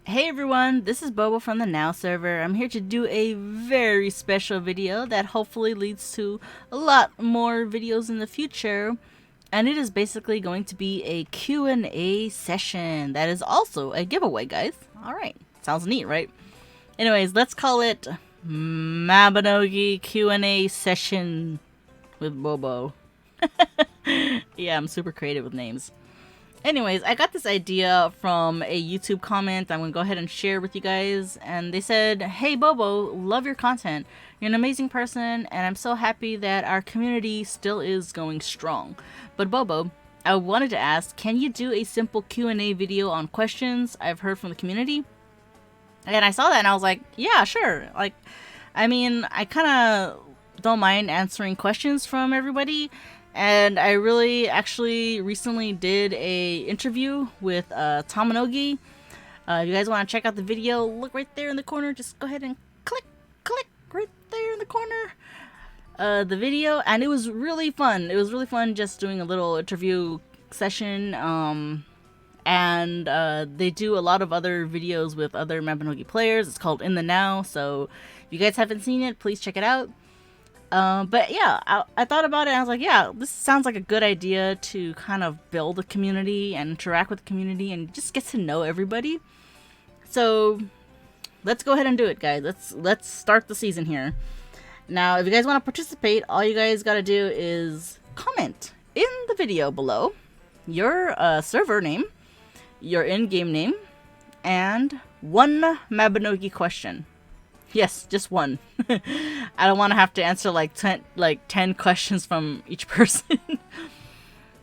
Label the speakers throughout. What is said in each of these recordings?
Speaker 1: Hey everyone, this is Bobo from the Now server. I'm here to do a very special video that hopefully leads to a lot more videos in the future. And it is basically going to be a Q&A session that is also a giveaway, guys. Alright, sounds neat, right? Anyways, let's call it Mabinogi Q&A session with Bobo. Yeah, I'm super creative with names. Anyways, I got this idea from a YouTube comment I'm going to go ahead and share with you guys. And they said, "Hey Bobo, love your content. You're an amazing person and I'm so happy that our community still is going strong. But Bobo, I wanted to ask, can you do a simple Q&A video on questions I've heard from the community?" And I saw that and I was like, yeah, sure. I kind of don't mind answering questions from everybody. And I really actually recently did a interview with Mabinogi. If you guys want to check out the video, look right there in the corner. Just go ahead and click right there in the corner. The video, and it was really fun. It was really fun just doing a little interview session. And they do a lot of other videos with other Mabinogi players. It's called In the Now, so if you guys haven't seen it, please check it out. But yeah, I thought about it and I was like, yeah, this sounds like a good idea to kind of build a community and interact with the community and just get to know everybody. So let's go ahead and do it, guys. Let's start the season here. Now, if you guys want to participate, all you guys got to do is comment in the video below your server name, your in-game name, and one Mabinogi question. Yes, just one. I don't want to have to answer like 10 questions from each person.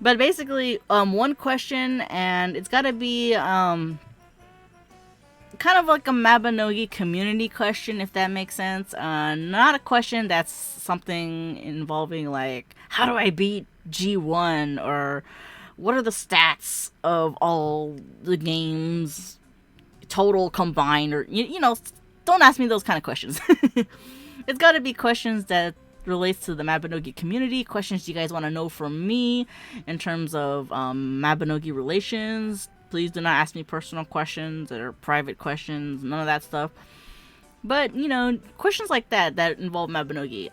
Speaker 1: But basically, one question, and it's got to be kind of like a Mabinogi community question, if that makes sense. Not a question that's something involving like, how do I beat G1, or what are the stats of all the games total combined, or you know, don't ask me those kind of questions. It's got to be questions that relates to the Mabinogi community, questions you guys want to know from me in terms of Mabinogi relations. Please do not ask me personal questions or private questions, none of that stuff. But, you know, questions like that involve Mabinogi.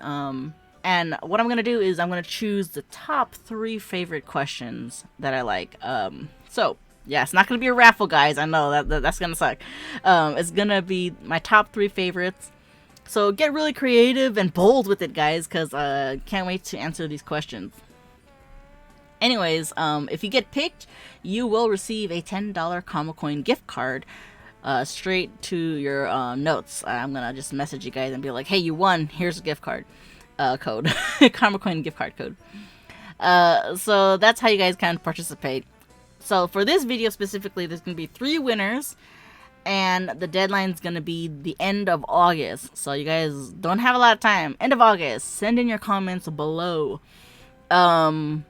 Speaker 1: And what I'm going to do is I'm going to choose the top 3 favorite questions that I like. So, yeah, it's not going to be a raffle, guys. I know that's going to suck. It's going to be my top 3 favorites. So get really creative and bold with it, guys, because can't wait to answer these questions. Anyways, if you get picked, you will receive a $10 Coin gift card straight to your notes. I'm going to just message you guys and be like, hey, you won. Here's a gift card code. Coin gift card code. So that's how you guys can participate. So for this video specifically, there's going to be 3 winners, and the deadline's going to be the end of August. So you guys don't have a lot of time. End of August. Send in your comments below. But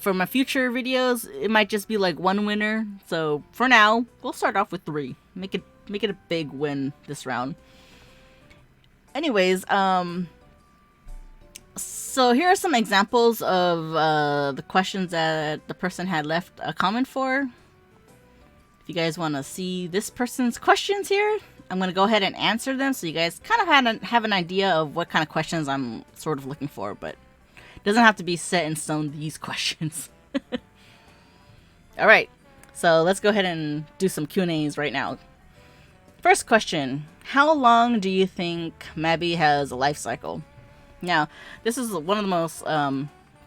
Speaker 1: for my future videos, it might just be like 1 winner. So for now, we'll start off with 3. Make it a big win this round. Anyways, so here are some examples of the questions that the person had left a comment for. If you guys want to see this person's questions here, I'm going to go ahead and answer them so you guys kind of have an idea of what kind of questions I'm sort of looking for, but it doesn't have to be set in stone, these questions. Alright, so let's go ahead and do some Q&As right now. First question, how long do you think Mabby has a life cycle? Now, this is one of the most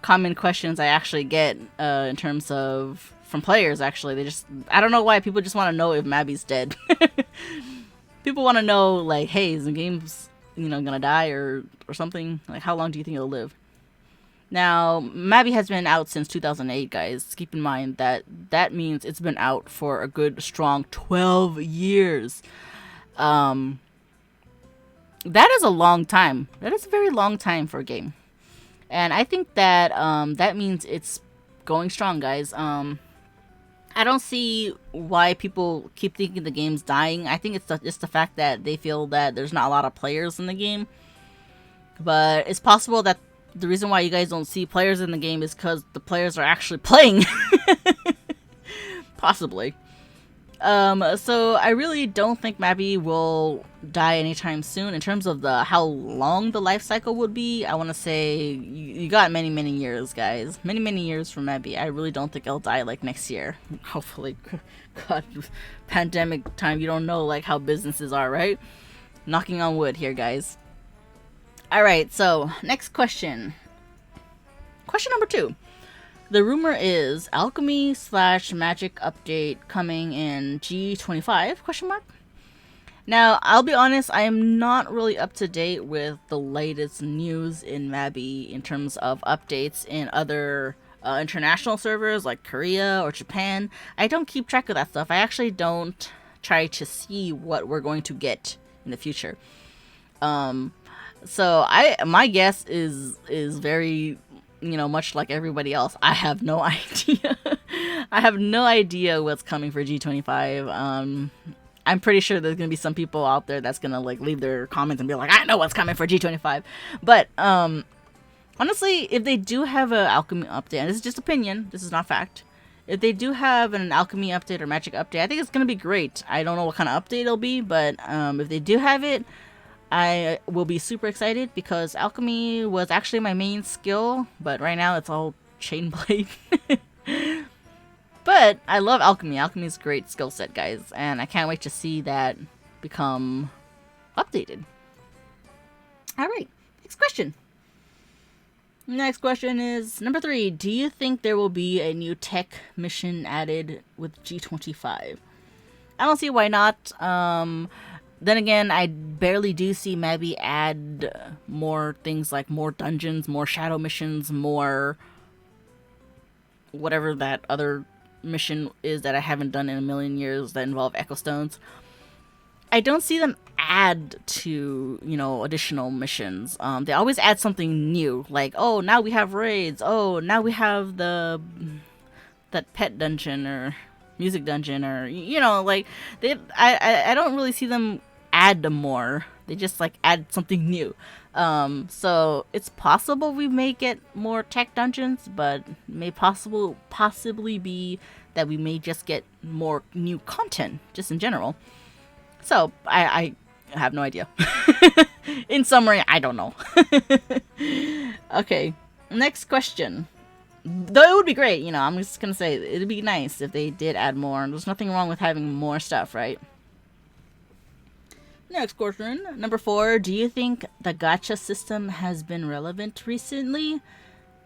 Speaker 1: common questions I actually get in terms of from players. Actually, I don't know why people just want to know if Mabby's dead. People want to know, like, hey, is the game's gonna die or something? Like, how long do you think it'll live? Now, Mabby has been out since 2008, guys. Keep in mind that means it's been out for a good strong 12 years. That is a long time. That is a very long time for a game. And I think that that means it's going strong, guys. I don't see why people keep thinking the game's dying. I think it's just the fact that they feel that there's not a lot of players in the game. But it's possible that the reason why you guys don't see players in the game is because the players are actually playing. Possibly. So I really don't think Mabby will die anytime soon. In terms of the how long the life cycle would be, I want to say you got many years, guys. Many years from Mabby. I really don't think it'll die like next year. Hopefully, God, pandemic time. You don't know like how businesses are, right? Knocking on wood here, guys. All right. So next question. Question number 2. The rumor is alchemy slash magic update coming in G25? Question mark. Now, I'll be honest, I am not really up to date with the latest news in Mabby in terms of updates in other international servers like Korea or Japan. I don't keep track of that stuff. I actually don't try to see what we're going to get in the future. So my guess is very, much like everybody else. I have no idea. I have no idea what's coming for G25. I'm pretty sure there's gonna be some people out there that's gonna like leave their comments and be like, I know what's coming for G25. But honestly, if they do have an alchemy update, and this is just opinion, this is not fact. If they do have an alchemy update or magic update, I think it's gonna be great. I don't know what kind of update it'll be, but if they do have it, I will be super excited because alchemy was actually my main skill, but right now it's all chain blade. But I love alchemy. Alchemy is a great skill set, guys, and I can't wait to see that become updated. All right, next question. Next question is number 3. Do you think there will be a new tech mission added with G25? I don't see why not. Then again, I barely do see Mabby add more things like more dungeons, more shadow missions, more whatever that other mission is that I haven't done in a million years that involve Echo Stones. I don't see them add to, additional missions. They always add something new, like, oh, now we have raids. Oh, now we have that pet dungeon or music dungeon, or like I don't really see them add more. They just like add something new. So it's possible we may get more tech dungeons, but may possibly be that we may just get more new content just in general. So I have no idea. In summary, I don't know. Okay, next question. Though it would be great, I'm just gonna say it'd be nice if they did add more. There's nothing wrong with having more stuff, right? Next question, number 4. Do you think the gacha system has been relevant recently?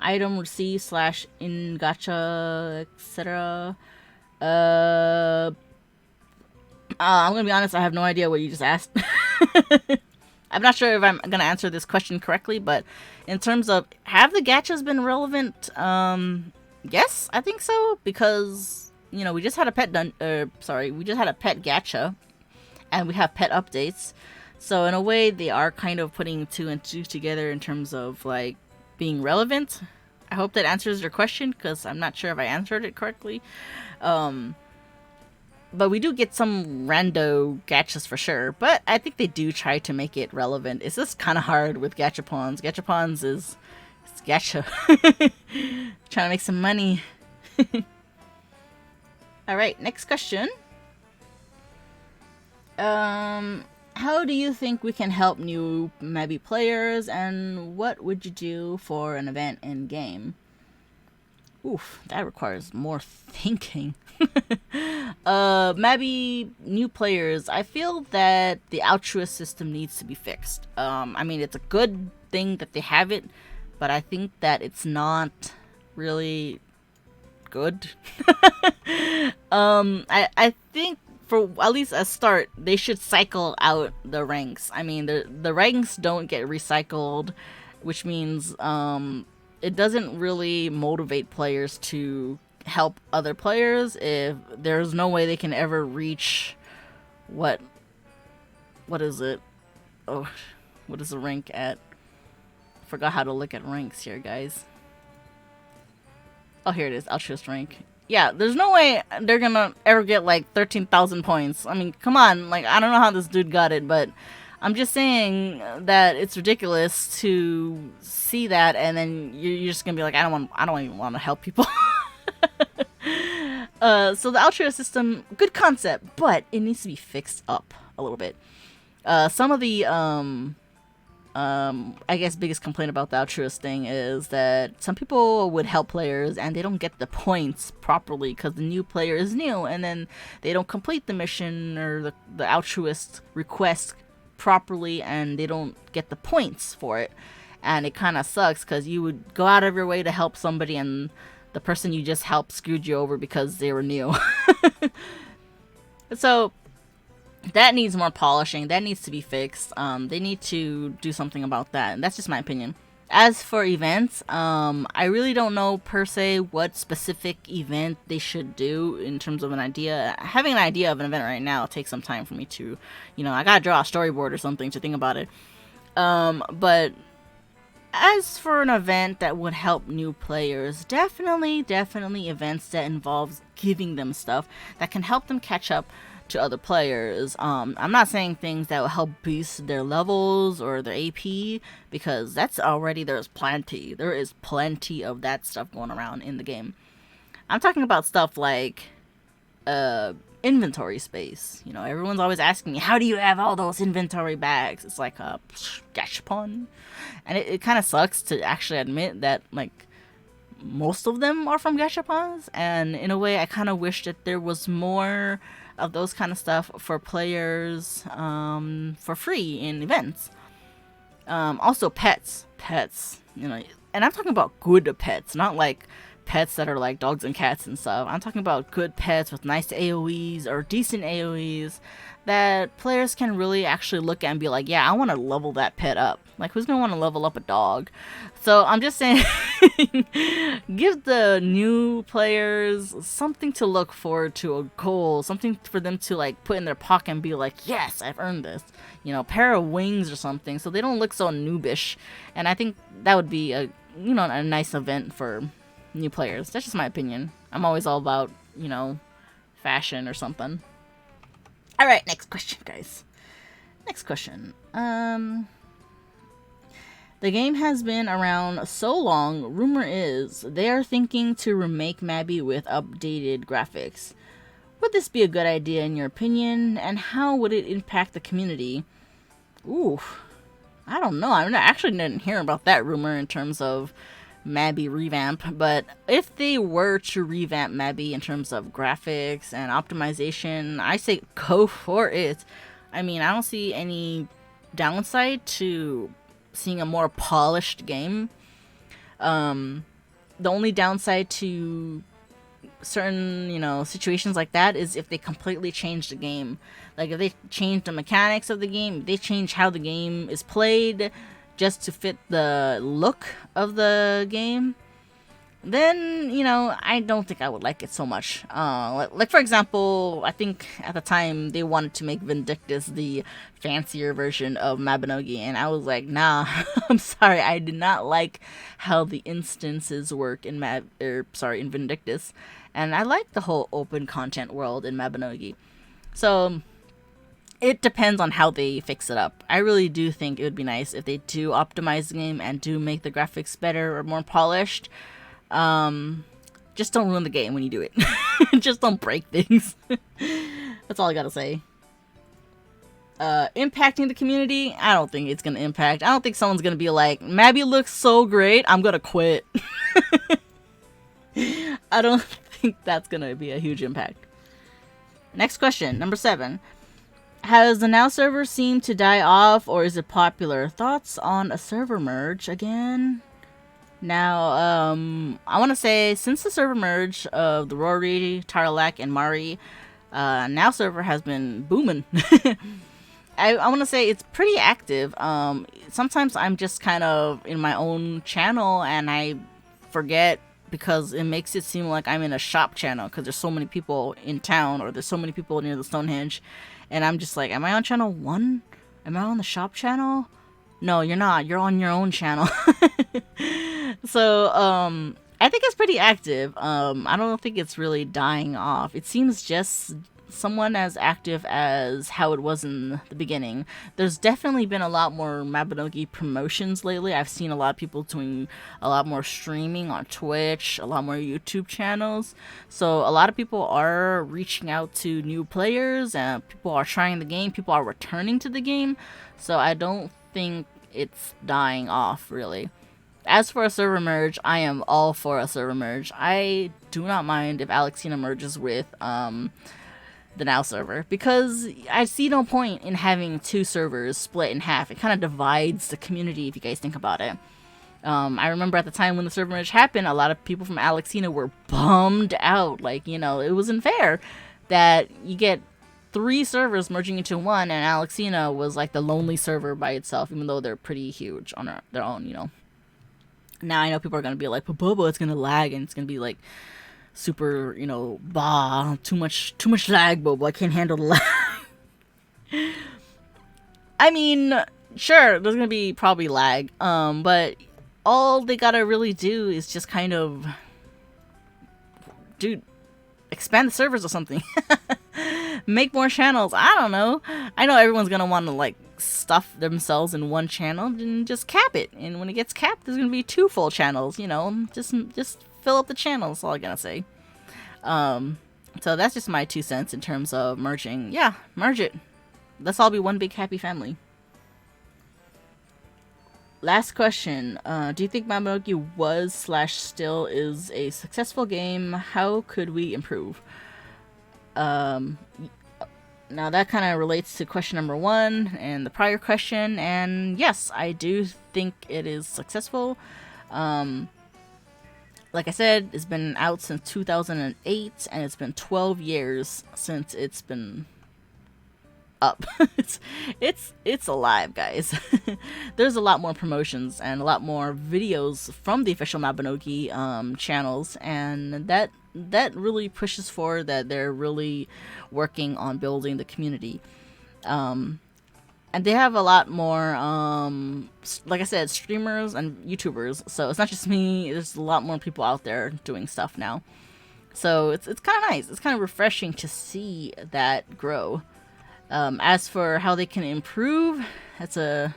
Speaker 1: Item receive / in gacha, etc. I'm gonna be honest, I have no idea what you just asked. I'm not sure if I'm gonna answer this question correctly, but in terms of have the gachas been relevant? Yes, I think so, because we just had a pet we just had a pet gacha, and we have pet updates. So in a way, they are kind of putting 2 and 2 together in terms of like being relevant. I hope that answers your question, because I'm not sure if I answered it correctly. But we do get some rando gachas for sure. But I think they do try to make it relevant. It's just kind of hard with gachapons. Gachapons it's gacha. Trying to make some money. Alright, next question. How do you think we can help new Mabby players, and what would you do for an event in game? Oof, that requires more thinking. Mabby new players, I feel that the altruist system needs to be fixed. I mean, it's a good thing that they have it, but I think that it's not really good. I think for at least a start, they should cycle out the ranks. I mean, the ranks don't get recycled, which means it doesn't really motivate players to help other players if there's no way they can ever reach what is it? Oh, what is the rank at? Forgot how to look at ranks here, guys. Oh, here it is, altruist rank. Yeah, there's no way they're gonna ever get like 13,000 points. I mean, come on, like I don't know how this dude got it, but I'm just saying that it's ridiculous to see that, and then you're just gonna be like, I don't even want to help people. So the altruist system, good concept, but it needs to be fixed up a little bit. Some of the I guess biggest complaint about the altruist thing is that some people would help players and they don't get the points properly because the new player is new, and then they don't complete the mission or the altruist request properly, and they don't get the points for it. And it kind of sucks because you would go out of your way to help somebody, and the person you just helped screwed you over because they were new. So that needs more polishing. That needs to be fixed. They need to do something about that. And that's just my opinion. As for events, I really don't know per se what specific event they should do in terms of an idea. Having an idea of an event right now takes some time for me to, I gotta draw a storyboard or something to think about it. But as for an event that would help new players, definitely events that involves giving them stuff that can help them catch up to other players. I'm not saying things that will help boost their levels or their AP, because that's already, there is plenty of that stuff going around in the game. I'm talking about stuff like inventory space. Everyone's always asking me, how do you have all those inventory bags? It's like a gachapon. And it kind of sucks to actually admit that, like, most of them are from gachapons, and in a way I kind of wish that there was more of those kind of stuff for players for free in events. Also pets, and I'm talking about good pets, not like pets that are like dogs and cats and stuff. I'm talking about good pets with nice AoEs or decent AoEs that players can really actually look at and be like, yeah, I want to level that pet up. Like, who's going to want to level up a dog? So I'm just saying, give the new players something to look forward to, a goal, something for them to like put in their pocket and be like, yes, I've earned this. Pair of wings or something, so they don't look so noobish. And I think that would be a nice event for new players. That's just my opinion. I'm always all about, fashion or something. Alright, next question, guys. Next question. The game has been around so long, rumor is they are thinking to remake Mabby with updated graphics. Would this be a good idea in your opinion, and how would it impact the community? Ooh, I don't know. I actually didn't hear about that rumor in terms of Mabby revamp, but if they were to revamp Mabby in terms of graphics and optimization, I say go for it. I mean, I don't see any downside to seeing a more polished game. The only downside to certain, situations like that is if they completely change the game. Like, if they change the mechanics of the game, if they change how the game is played just to fit the look of the game, then, I don't think I would like it so much. Like, for example, I think at the time they wanted to make Vindictus the fancier version of Mabinogi, and I was like, nah, I'm sorry, I did not like how the instances work in in Vindictus, and I like the whole open content world in Mabinogi. So it depends on how they fix it up. I really do think it would be nice if they do optimize the game and do make the graphics better or more polished. Just don't ruin the game when you do it. Just don't break things. That's all I gotta say. Impacting the community? I don't think it's gonna impact. I don't think someone's gonna be like, Mabby looks so great, I'm gonna quit. I don't think that's gonna be a huge impact. Next question, number 7. Has the Now server seemed to die off, or is it popular? Thoughts on a server merge again? Now, I want to say, since the server merge of the Rory, Tarlac, and Mari, Now server has been booming. I want to say it's pretty active. Sometimes I'm just kind of in my own channel and I forget, because it makes it seem like I'm in a shop channel because there's so many people in town, or there's so many people near the Stonehenge. And I'm just like, am I on channel 1? Am I on the shop channel? No, you're not. You're on your own channel. So, I think it's pretty active. I don't think it's really dying off. It seems just someone as active as how it was in the beginning. There's definitely been a lot more Mabinogi promotions lately. I've seen a lot of people doing a lot more streaming on Twitch, a lot more YouTube channels. So a lot of people are reaching out to new players, and people are trying the game, people are returning to the game. So I don't think it's dying off, really. As for a server merge, I am all for a server merge. I do not mind if Alexina merges with the Now server, because I see no point in having two servers split in half. It kind of divides the community if you guys think about it. I remember at the time when the server merge happened, a lot of people from Alexina were bummed out. Like, you know, it wasn't fair that you get 3 servers merging into one, and Alexina was like the lonely server by itself, even though they're pretty huge on their own, you know. Now I know people are going to be like, but Bobo, it's going to lag, and it's going to be like super, you know, too much lag, Bobo. I can't handle the lag. I mean, sure, there's going to be probably lag, but all they got to really do is just kind of, dude, expand the servers or something. Make more channels. I don't know. I know everyone's going to want to, like, stuff themselves in one channel and just cap it. And when it gets capped, there's going to be 2 full channels, you know. Just fill up the channels, that's all I'm going to say. So that's just my 2 cents in terms of merging. Yeah, merge it. Let's all be one big happy family. Last question. Do you think Mabinogi was/still is a successful game? How could we improve? Now that kind of relates to question number 1 and the prior question, and yes, I do think it is successful. Like I said, it's been out since 2008, and it's been 12 years since it's been up. it's alive, guys. There's a lot more promotions and a lot more videos from the official Mabinogi channels, and that really pushes forward that they're really working on building the community. And they have a lot more, like I said, streamers and YouTubers. So it's not just me. There's a lot more people out there doing stuff now. So it's kind of nice. It's kind of refreshing to see that grow. As for how they can improve, that's a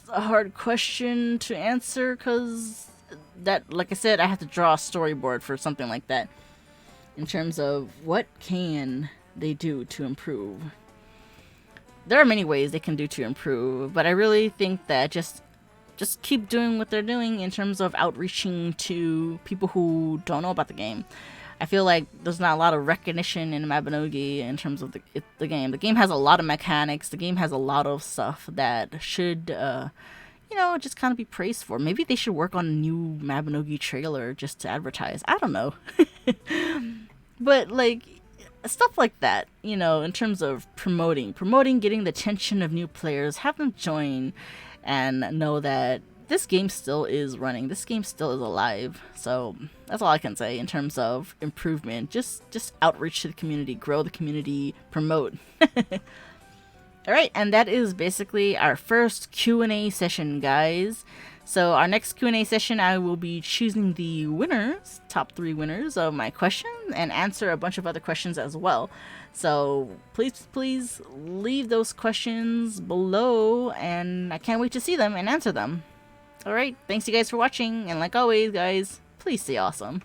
Speaker 1: hard question to answer, because that, like I said, I have to draw a storyboard for something like that. In terms of what can they do to improve. There are many ways they can do to improve, but I really think that just keep doing what they're doing in terms of outreaching to people who don't know about the game. I feel like there's not a lot of recognition in Mabinogi in terms of the game. The game has a lot of mechanics. The game has a lot of stuff that should, you know, just kind of be praised for. Maybe they should work on a new Mabinogi trailer just to advertise. I don't know. But, like, stuff like that, you know, in terms of promoting, getting the attention of new players, have them join and know that this game still is running. This game still is alive. So that's all I can say in terms of improvement. Just outreach to the community, grow the community, promote. Alright, and that is basically our first Q&A session, guys. So our next Q&A session, I will be choosing the winners, top 3 winners of my question, and answer a bunch of other questions as well. So please leave those questions below, and I can't wait to see them and answer them. Alright, thanks you guys for watching, and like always, guys, please stay awesome.